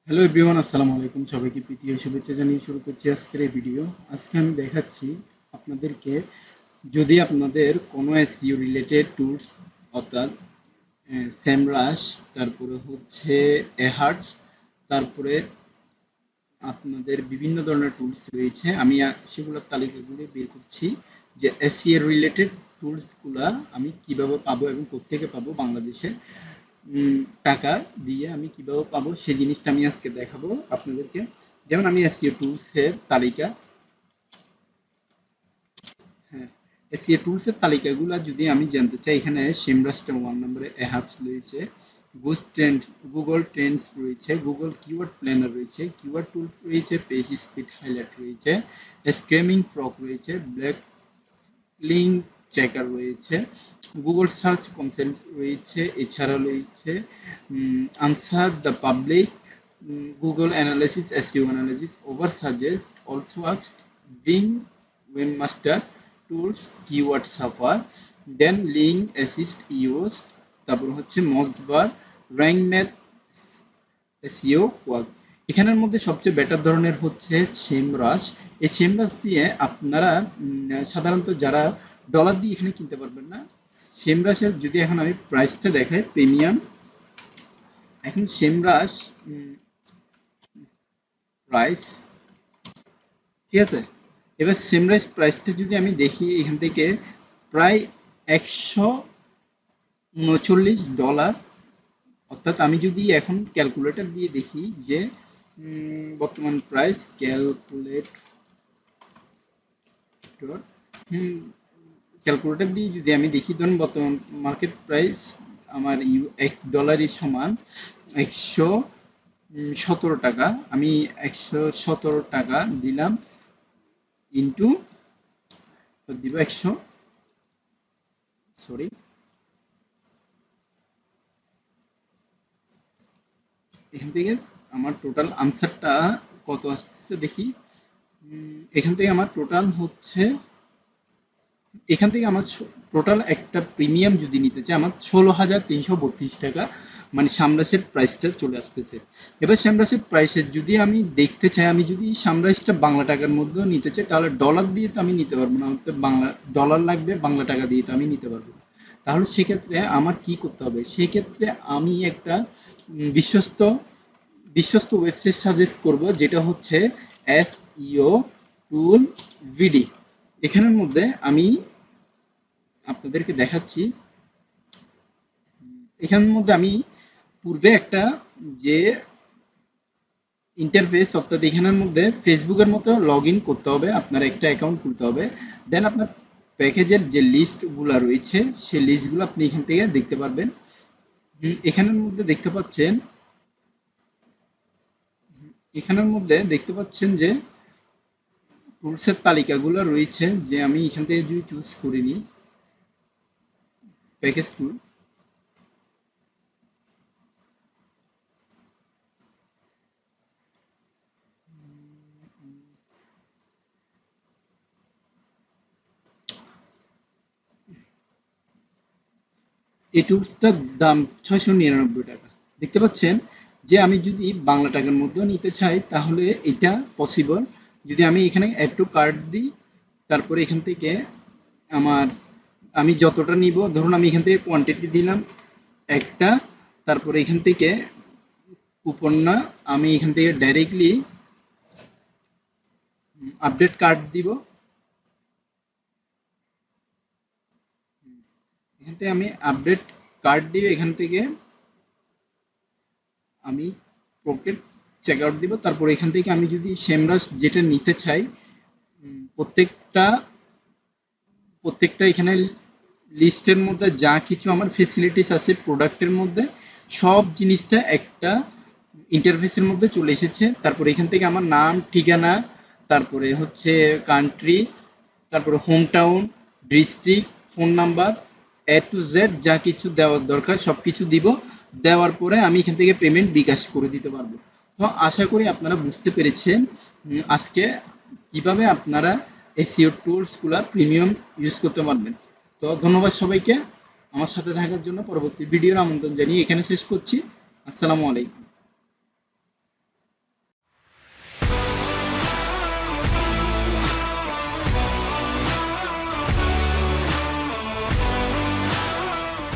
Hello everyone, আসসালামু আলাইকুম। সবাইকে প্রীতি ও শুভেচ্ছা জানিয়ে শুরু করছি আজকের এই ভিডিও। আজকে আমি দেখাচ্ছি আপনাদেরকে, যদি আপনাদের কোনো এসইও রিলেটেড টুলস অর্থাৎ সেমরাশ, তারপরে হচ্ছে এহার্টস, তারপরে আপনাদের বিভিন্ন ধরনের টুলস রয়েছে। আমি সেগুলোর তালিকাগুলি বের করছি যে এসইও রিলেটেড টুলসগুলা আমি কিভাবে পাবো এবং কোত্থেকে পাবো। বাংলাদেশে টাকা দিয়ে আমি কিভাবে পাবো সেই জিনিসটা আমি আজকে দেখাবো আপনাদেরকে। যেমন আমি এসইও টুলসের তালিকা, হ্যাঁ, এসইও টুলসের তালিকাগুলো যদি আমি জানতে চাই, এখানে সেমরাস্টা 1 নম্বরে, এহাপস রয়েছে, গুগল ট্রেন্ডস রয়েছে, গুগল কিওয়ার্ড প্ল্যানার রয়েছে, কিওয়ার্ড টুল রয়েছে, পেজ স্পিড হাইলাইট রয়েছে, স্ক্রেমিং প্রক রয়েছে, ব্ল্যাক লিঙ্ক চেকার রয়েছে, গুগল সার্চ কনসেন্ট রয়েছে, এছাড়া রয়েছে answer the public, Google Analytics, SEO analysis, Ubersuggest, also asked, Bing, webmaster tools, keyword surfer, then link assist use, তারপর হচ্ছে MozBar, rank math, SEO work. এখানের মধ্যে সবচেয়ে better ধরনের হচ্ছে সেমরাশ। এই সেমরাশ দিয়ে আপনারা সাধারণত যারা ডলার দিয়ে এখানে কিনতে পারবেন না, সেমরাশের যদি এখন আমি প্রাইসটা দেখাই, প্রিমিয়াম, এখন সেমরাশ প্রাইস, ঠিক আছে। এবার সেমরাশ প্রাইসটা যদি আমি দেখি এখান থেকে, প্রায় $139, অর্থাৎ আমি যদি এখন ক্যালকুলেটর দিয়ে দেখি যে বর্তমান প্রাইস ক্যালকুলেটর, ক্যালকুলেটর দিয়ে যদি আমি দেখি, ধরুন বর্তমান মার্কেট প্রাইস আমার $1 সমান 117 টাকা। আমি 117 টাকা দিলাম, ইন্টু দিব 100, সরি, এখান থেকে আমার টোটাল আনসারটা কত আসতেছে দেখি। এখান থেকে আমার টোটাল হচ্ছে, এখান থেকে আমার টোটাল একটা প্রিমিয়াম যদি নিতে চাই, আমার 16,332 টাকা, মানে সামরাসের প্রাইসটা চলে আসতেছে। এবার সামরাসের প্রাইসের যদি আমি দেখতে চাই, আমি যদি সামরাসটা বাংলা টাকার মধ্যেও নিতে চাই, তাহলে ডলার দিয়ে তো আমি নিতে পারবো না, আমাকে বাংলা ডলার লাগবে, বাংলা টাকা দিয়ে তো আমি নিতে পারবো না। তাহলে সেক্ষেত্রে আমার কি করতে হবে? সেক্ষেত্রে আমি একটা বিশ্বস্ত বিশ্বস্ত ওয়েবসাইট সাজেস্ট করব, যেটা হচ্ছে এসইও টুল ভিডি। এখানের মধ্যে আমি আপনাদেরকে দেখাচ্ছি, এখানের মধ্যে আমি পূর্বে একটা যে ইন্টারফেস, অর্থাৎ এখানের মধ্যে ফেসবুকের মতো লগ ইন করতে হবে, আপনার একটা অ্যাকাউন্ট খুলতে হবে, দেন আপনার প্যাকেজের যে লিস্টগুলো রয়েছে সেই লিস্টগুলো আপনি এখান থেকে দেখতে পারবেন। এখানের মধ্যে দেখতে পাচ্ছেন, এখানের মধ্যে দেখতে পাচ্ছেন যে টুলসের তালিকাগুলো রয়েছে, যে আমি এখান থেকে যদি চুজ করে নিই প্যাকেজ টুল, এই টুলসটার দাম 699 টাকা। দেখতে পাচ্ছেন যে আমি যদি বাংলা টাকার মধ্যেও নিতে চাই তাহলে এটা পসিবল। যদি আমি এখানে অ্যাড টু কার্ট দিই, তারপরে এখান থেকে আমার, আমি যতটা নিব, ধরুন আমি এখান থেকে কোয়ান্টিটি দিলাম একটা, তারপরে এখান থেকে কুপন না, আমি এখান থেকে ডাইরেক্টলি আপডেট কার্ড দিব, এখান থেকে আমি আপডেট কার্ড দিয়ে এখান থেকে আমি পকেট চেক আউট দিব। তারপর এখান থেকে আমি যদি সেমরাস যেটা নিতে চাই, প্রত্যেকটা প্রত্যেকটা এখানে লিস্টের মধ্যে যা কিছু আমার ফেসিলিটিস আছে প্রোডাক্টের মধ্যে, সব জিনিসটা একটা ইন্টারফেসের মধ্যে চলে এসেছে। তারপর এখান থেকে আমার নাম, ঠিকানা, তারপরে হচ্ছে কান্ট্রি, তারপরে home town, district, phone number, A to Z যা কিছু দেওয়ার দরকার সব কিছু দিব। দেওয়ার পরে আমি এখান থেকে পেমেন্ট বিকাশ করে দিতে পারবো। তো আশা করি আপনারা বুঝতে পেরেছেন আজকে কিভাবে আপনারা এসইও টুলসগুলো প্রিমিয়াম ইউজ করতে পারবেন। তো ধন্যবাদ সবাইকে আমার সাথে থাকার জন্য। পরবর্তী ভিডিওর আমন্ত্রণ জানিয়ে এখানে শেষ করছি। আসসালামু আলাইকুম।